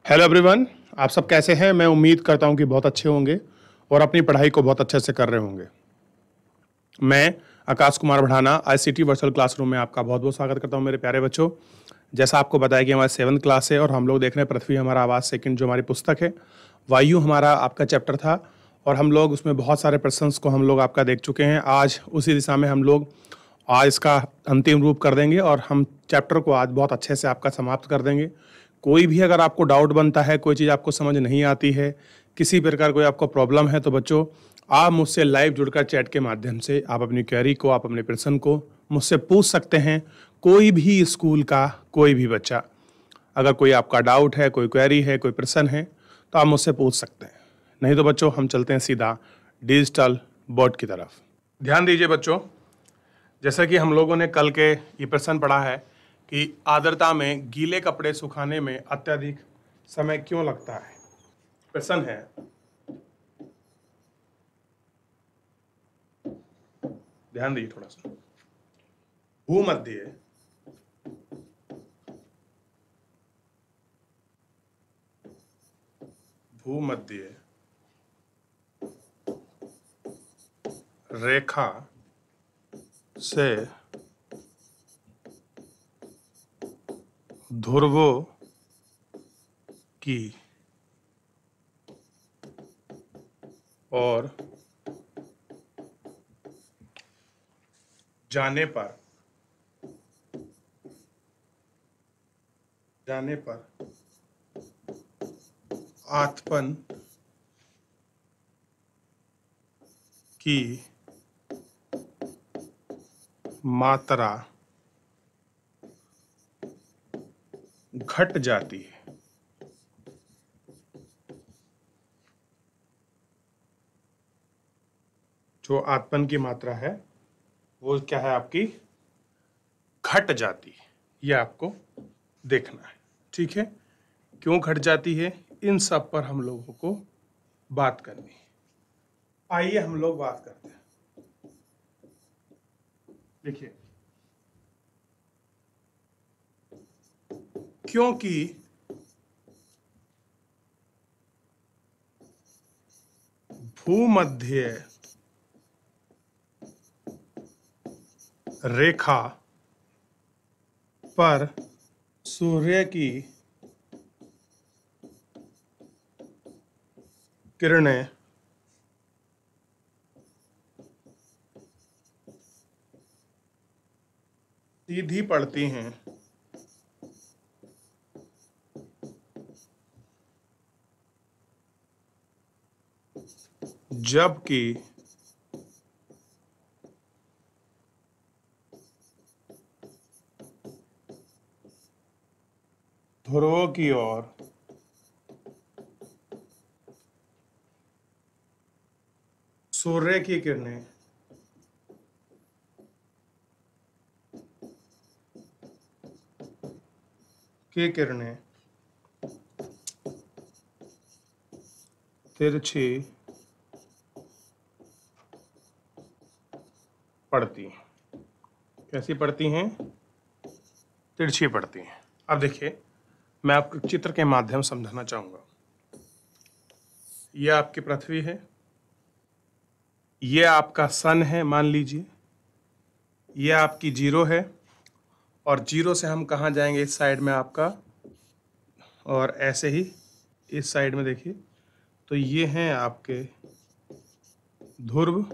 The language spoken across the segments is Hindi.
हेलो एवरीवन, आप सब कैसे हैं। मैं उम्मीद करता हूं कि बहुत अच्छे होंगे और अपनी पढ़ाई को बहुत अच्छे से कर रहे होंगे। मैं आकाश कुमार बढ़ाना आईसीटी वर्चुअल क्लासरूम में आपका बहुत बहुत स्वागत करता हूं मेरे प्यारे बच्चों। जैसा आपको बताया कि हमारी 7th क्लास है और हम लोग देख रहे हैं पृथ्वी हमारा आवाज़ सेकंड जो हमारी पुस्तक है। वायु हमारा आपका चैप्टर था और हम लोग उसमें बहुत सारे प्रश्नों को हम लोग आपका देख चुके हैं। आज उसी दिशा में हम लोग आज इसका अंतिम रूप कर देंगे और हम चैप्टर को आज बहुत अच्छे से आपका समाप्त कर देंगे। कोई भी अगर आपको डाउट बनता है, कोई चीज़ आपको समझ नहीं आती है, किसी प्रकार कोई आपको प्रॉब्लम है, तो बच्चों आप मुझसे लाइव जुड़कर चैट के माध्यम से आप अपनी क्वेरी को, आप अपने प्रश्न को मुझसे पूछ सकते हैं। कोई भी स्कूल का कोई भी बच्चा, अगर कोई आपका डाउट है, कोई क्वेरी है, कोई प्रश्न है, तो आप मुझसे पूछ सकते हैं। नहीं तो बच्चों हम चलते हैं सीधा डिजिटल बोर्ड की तरफ। ध्यान दीजिए बच्चों, जैसा कि हम लोगों ने कल के ये प्रश्न पढ़ा है कि आर्द्रता में गीले कपड़े सुखाने में अत्यधिक समय क्यों लगता है। प्रश्न है, ध्यान दीजिए थोड़ा सा। भूमध्य रेखा से ध्रुवों की और जाने पर आथपन की मात्रा घट जाती है। जो आत्मन की मात्रा है वो क्या है, आपकी घट जाती है। ये आपको देखना है, ठीक है। क्यों घट जाती है, इन सब पर हम लोगों को बात करनी है। आइए हम लोग बात करते हैं। देखिए, क्योंकि भूमध्य रेखा पर सूर्य की किरणें सीधी पड़ती हैं, जबकि ध्रुवों की ओर सूर्य की किरणें तिरछी पड़ती हैं। कैसी पड़ती हैं, तिरछी पड़ती हैं। अब देखिए, मैं आपको चित्र के माध्यम समझाना चाहूंगा। यह आपकी पृथ्वी है, यह आपका सन है मान लीजिए, यह आपकी जीरो है और जीरो से हम कहाँ जाएंगे, इस साइड में आपका, और ऐसे ही इस साइड में देखिए, तो ये हैं आपके ध्रुव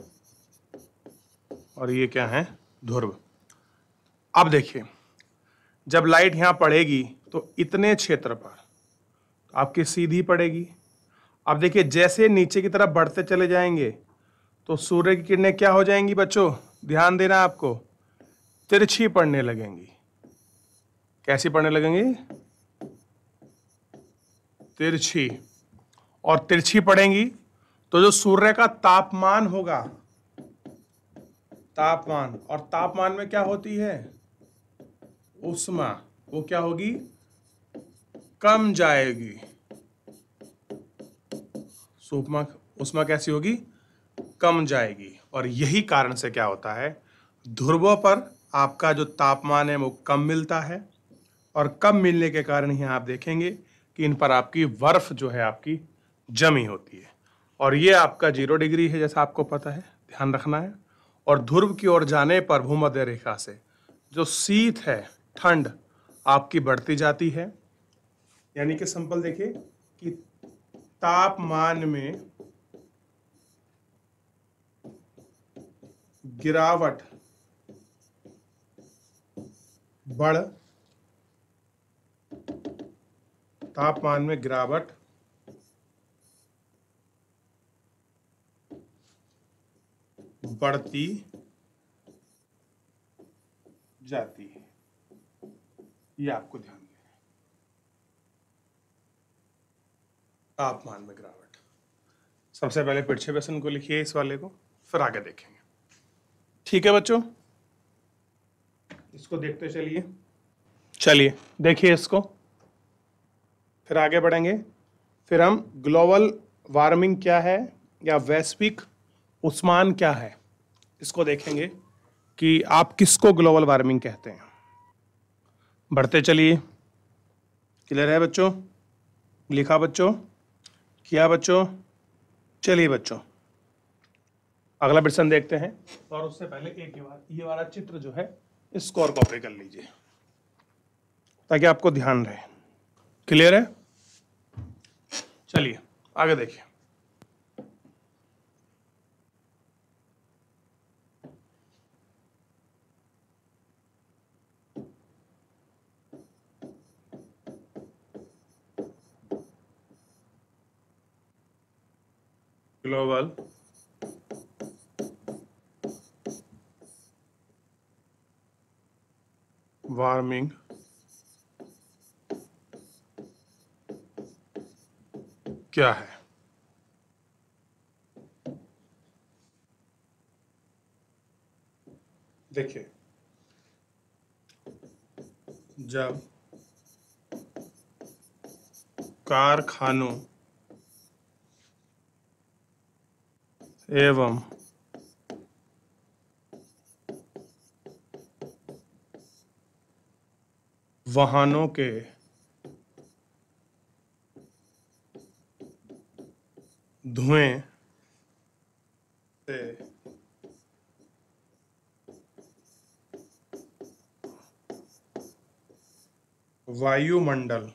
और ये क्या है, ध्रुव। अब देखिए, जब लाइट यहाँ पड़ेगी तो इतने क्षेत्र पर आपकी सीधी पड़ेगी। अब देखिए, जैसे नीचे की तरफ बढ़ते चले जाएंगे तो सूर्य की किरणें क्या हो जाएंगी बच्चों, ध्यान देना आपको, तिरछी पड़ने लगेंगी। कैसी पड़ने लगेंगी, तिरछी। और तिरछी पड़ेंगी तो जो सूर्य का तापमान होगा, तापमान, और तापमान में क्या होती है, उष्मा, वो क्या होगी, कम जाएगी। उष्मा कैसी होगी, कम जाएगी। और यही कारण से क्या होता है, ध्रुवों पर आपका जो तापमान है वो कम मिलता है और कम मिलने के कारण यहाँ आप देखेंगे कि इन पर आपकी बर्फ जो है आपकी जमी होती है। और ये आपका 0 डिग्री है, जैसा आपको पता है, ध्यान रखना है। और ध्रुव की ओर जाने पर भूमध्य रेखा से जो शीत है, ठंड आपकी बढ़ती जाती है। यानी कि सिंपल देखिए कि तापमान में गिरावट बढ़ तापमान में गिरावट बढ़ती जाती है, ये आपको ध्यान देना है। तापमान में गिरावट। सबसे पहले पृष्ठ व्यसन को लिखिए, इस वाले को, फिर आगे देखेंगे। ठीक है बच्चों, इसको देखते चलिए। चलिए देखिए इसको, फिर आगे बढ़ेंगे। फिर हम ग्लोबल वार्मिंग क्या है या वैश्विक उष्मायन क्या है, इसको देखेंगे कि आप किसको ग्लोबल वार्मिंग कहते हैं। बढ़ते चलिए। क्लियर है बच्चों? लिखा बच्चों? किया बच्चों? चलिए बच्चों, अगला प्रश्न देखते हैं। और उससे पहले एक ये वाला चित्र जो है, इसको और कॉपी कर लीजिए ताकि आपको ध्यान रहे। क्लियर है? चलिए आगे देखिए। ग्लोबल वार्मिंग क्या है? देखिए, जब कारखानों एवं वाहनों के धुएं से वायुमंडल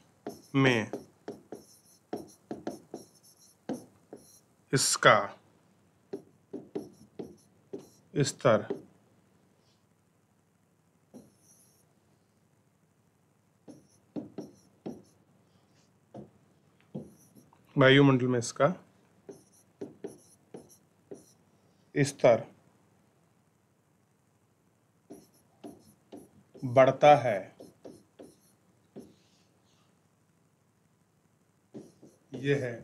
में इसका स्तर वायुमंडल में इसका स्तर बढ़ता है। यह है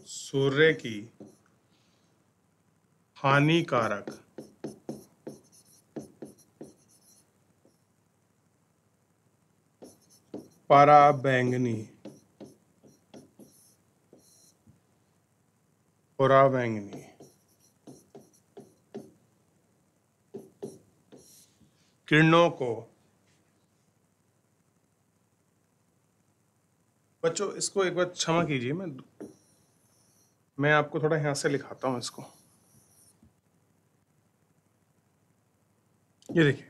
सूर्य की हानिकारक पराबैंगनी पराबैंगनी किरणों को। बच्चों इसको एक बार क्षमा कीजिए, मैं आपको थोड़ा यहां से लिखाता हूं इसको। ये देखिए,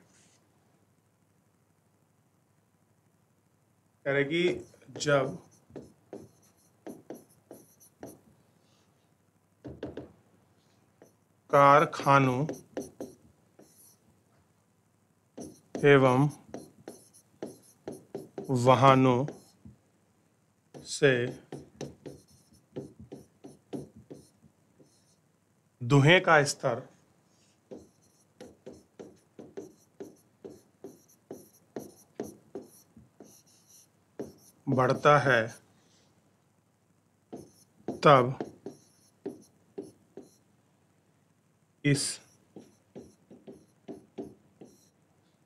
कह रहे कि जब कारखानों एवं वाहनों से धुएं का स्तर बढ़ता है, तब इस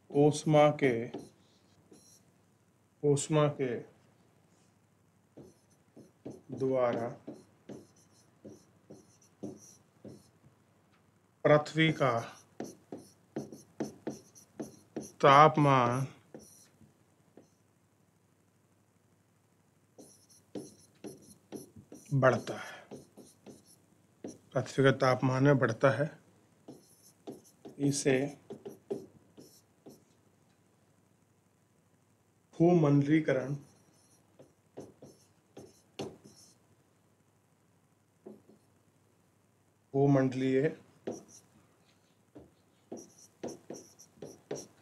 ऊष्मा के द्वारा पृथ्वी का तापमान बढ़ता है, पृथ्वी का तापमान में बढ़ता है। इसे भूमंडलीकरण भूमंडलीय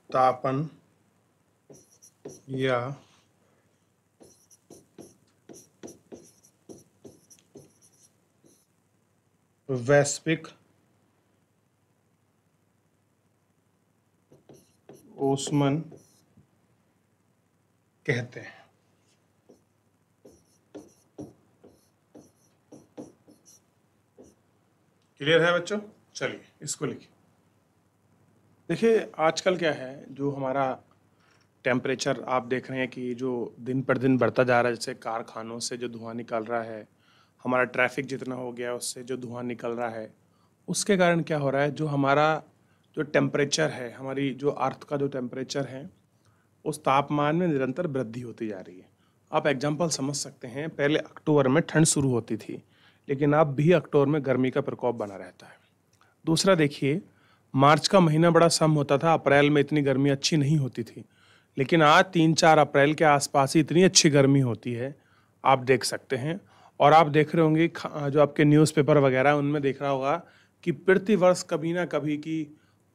तापन या वैश्विक ऊष्मन कहते हैं। क्लियर है बच्चों? चलिए इसको लिखिए। देखिए आजकल क्या है, जो हमारा टेम्परेचर आप देख रहे हैं कि जो दिन पर दिन बढ़ता जा रहा है, जैसे कारखानों से जो धुआं निकल रहा है, हमारा ट्रैफिक जितना हो गया उससे जो धुआं निकल रहा है, उसके कारण क्या हो रहा है, जो हमारा जो टेम्परेचर है, हमारी जो अर्थ का जो टेम्परेचर है, उस तापमान में निरंतर वृद्धि होती जा रही है। आप एग्जाम्पल समझ सकते हैं, पहले अक्टूबर में ठंड शुरू होती थी, लेकिन अब भी अक्टूबर में गर्मी का प्रकोप बना रहता है। दूसरा देखिए, मार्च का महीना बड़ा सम होता था, अप्रैल में इतनी गर्मी अच्छी नहीं होती थी, लेकिन आज 3-4 अप्रैल के आसपास ही इतनी अच्छी गर्मी होती है, आप देख सकते हैं। और आप देख रहे होंगे जो आपके न्यूज़पेपर वगैरह उनमें देख रहा होगा कि प्रति वर्ष कभी ना कभी की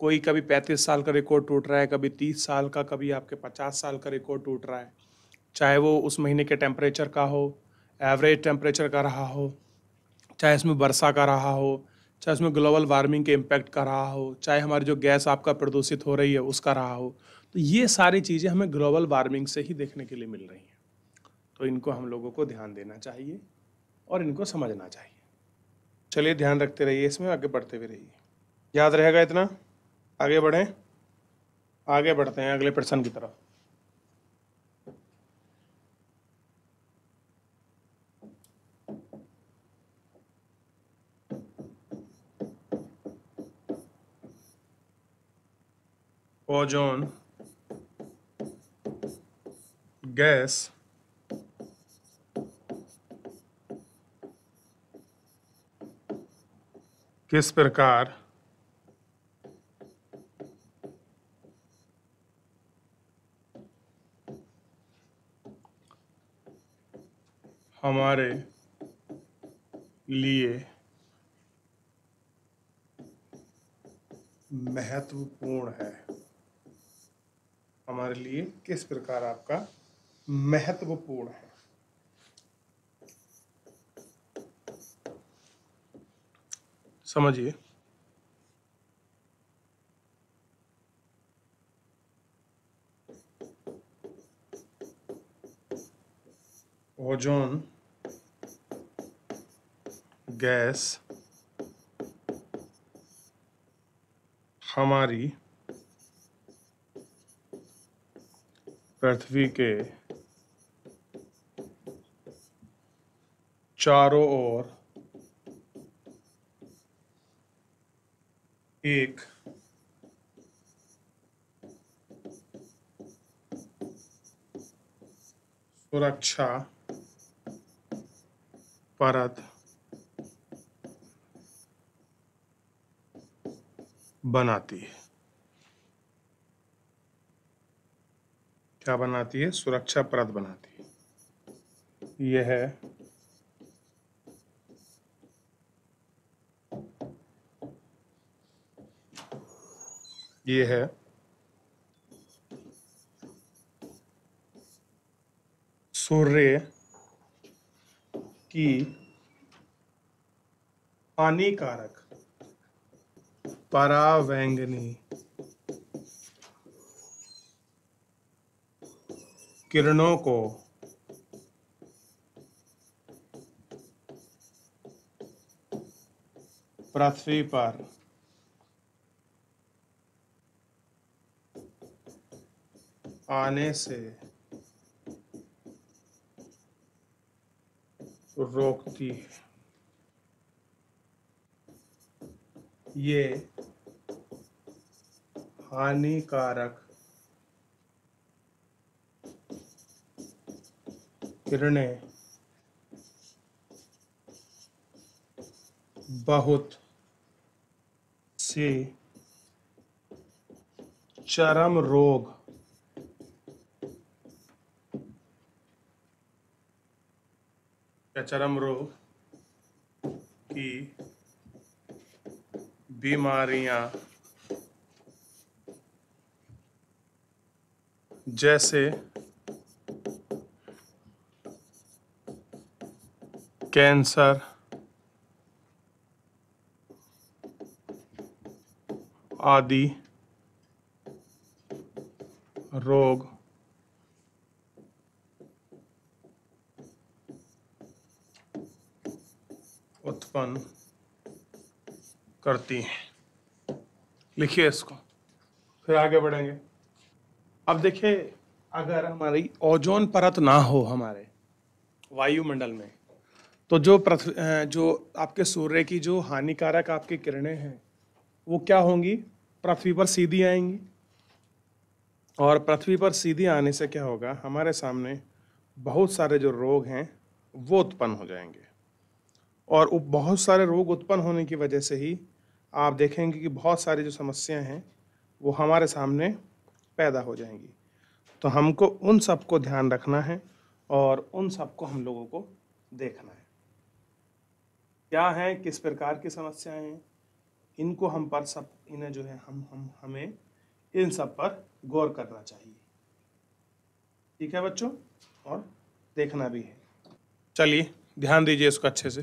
कोई कभी 35 साल का रिकॉर्ड टूट रहा है, कभी 30 साल का, कभी आपके 50 साल का रिकॉर्ड टूट रहा है। चाहे वो उस महीने के टेम्परेचर का हो, एवरेज टेम्परेचर का रहा हो, चाहे इसमें वर्षा का रहा हो, चाहे उसमें ग्लोबल वार्मिंग के इम्पैक्ट का रहा हो, चाहे हमारी जो गैस आपका प्रदूषित हो रही है उसका रहा हो, तो ये सारी चीज़ें हमें ग्लोबल वार्मिंग से ही देखने के लिए मिल रही हैं। तो इनको हम लोगों को ध्यान देना चाहिए और इनको समझना चाहिए। चलिए ध्यान रखते रहिए, इसमें आगे बढ़ते भी रहिए। याद रहेगा इतना? आगे बढ़ें, आगे बढ़ते हैं अगले प्रश्न की तरफ। ओजोन गैस किस प्रकार हमारे लिए महत्वपूर्ण है? हमारे लिए किस प्रकार आपका महत्वपूर्ण है? समझिए। ओजोन गैस हमारी पृथ्वी के चारों ओर एक सुरक्षा परत बनाती है। क्या बनाती है? सुरक्षा परत बनाती है। यह है सूर्य की हानिकारक परावैंगनी किरणों को पृथ्वी पर आने से रोकती है। ये हानिकारक किरणें बहुत से चरम रोग या चरम रोग की बीमारियां जैसे कैंसर आदि रोग उत्पन्न करती हैं। लिखिए इसको, फिर आगे बढ़ेंगे। अब देखिए, अगर हमारी ओजोन परत ना हो हमारे वायुमंडल में, तो जो आपके सूर्य की जो हानिकारक आपकी किरणें हैं वो क्या होंगी, पृथ्वी पर सीधी आएंगी। और पृथ्वी पर सीधी आने से क्या होगा, हमारे सामने बहुत सारे जो रोग हैं वो उत्पन्न हो जाएंगे। और बहुत सारे रोग उत्पन्न होने की वजह से ही आप देखेंगे कि बहुत सारी जो समस्याएं हैं वो हमारे सामने पैदा हो जाएंगी। तो हमको उन सब को ध्यान रखना है और उन सब को हम लोगों को देखना है, क्या है, किस प्रकार की समस्याएं हैं, इनको हम पर सब इन्हें जो है हमें इन सब पर गौर करना चाहिए। ठीक है बच्चों, और देखना भी है। चलिए ध्यान दीजिए इसको अच्छे से,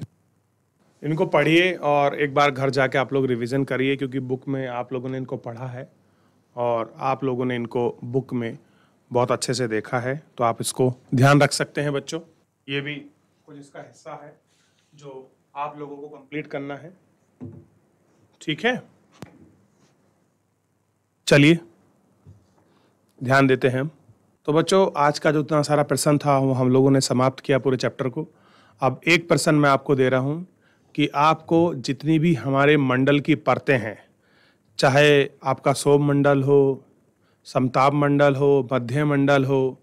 इनको पढ़िए और एक बार घर जाके आप लोग रिवीजन करिए, क्योंकि बुक में आप लोगों ने इनको पढ़ा है और आप लोगों ने इनको बुक में बहुत अच्छे से देखा है, तो आप इसको ध्यान रख सकते हैं बच्चों। ये भी कुछ इसका हिस्सा है जो आप लोगों को कंप्लीट करना है। ठीक है, चलिए ध्यान देते हैं हम। तो बच्चों, आज का जो इतना सारा प्रश्न था वो हम लोगों ने समाप्त किया पूरे चैप्टर को। अब एक प्रश्न मैं आपको दे रहा हूँ कि आपको जितनी भी हमारे मंडल की परतें हैं, चाहे आपका सौर मंडल हो, समताप मंडल हो, मध्य मंडल हो,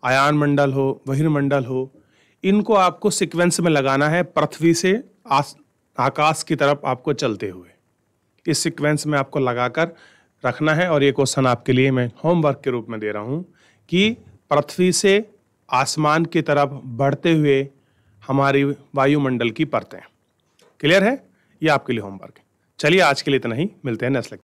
आयन मंडल हो, बहिर्मंडल हो, इनको आपको सीक्वेंस में लगाना है पृथ्वी से आकाश की तरफ आपको चलते हुए। इस सीक्वेंस में आपको लगाकर रखना है। और ये क्वेश्चन आपके लिए मैं होमवर्क के रूप में दे रहा हूँ कि पृथ्वी से आसमान की तरफ बढ़ते हुए हमारी वायुमंडल की परतें। क्लियर है? ये आपके लिए होमवर्क है। चलिए आज के लिए इतना ही, मिलते हैं नेक्स्ट लेक्चर।